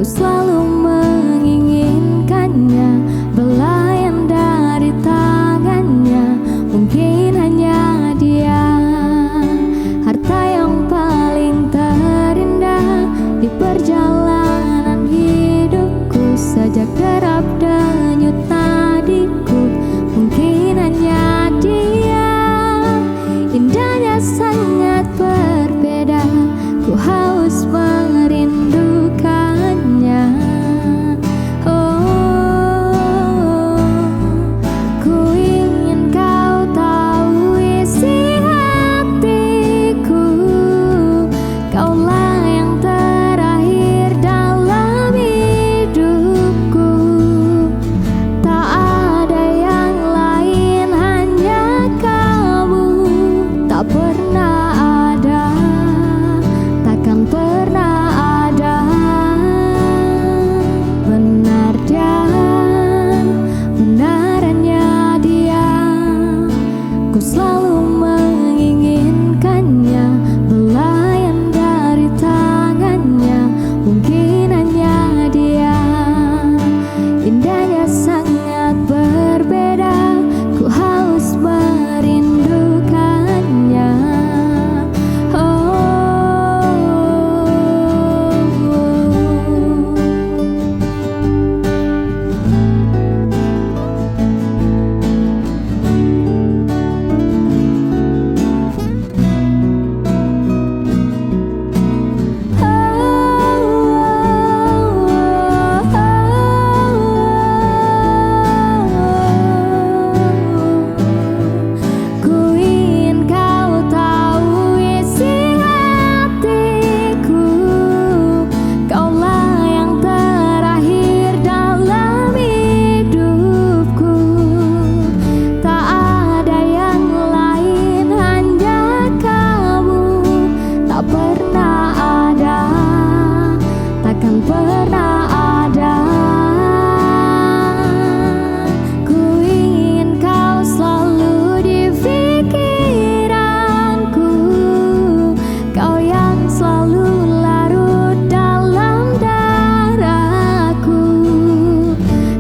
selalu menginginkannya, belayan dari tangannya. Mungkin hanya dia harta yang paling terindah di perjalanan hidupku. Sejak derap denyut nadiku, mungkin hanya dia. Indahnya sangat berbeda, ku haus merindukannya. Oh, ku ingin kau tahu isi hatiku. Kaulah yang terakhir dalam hidupku. Tak ada yang lain, hanya kamu. Tak pernah ada, takkan pernah ada. Benar dan benarannya dia, ku selalu menginginkannya, belayan dari tangannya. Mungkin hanya dia, indahnya sangat berbeda, ku haus merindukannya. Ku ingin kau tahu isi hatiku. Kaulah yang terakhir dalam hidupku. Tak ada yang lain, hanya kamu. Tak pernah ada, takkan pernah ada. Ku ingin kau selalu di pikiranku. Kau yang selalu larut dalam darahku.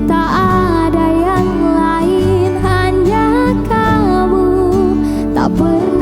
Tak ada yang lain, hanya kamu. Tak pernah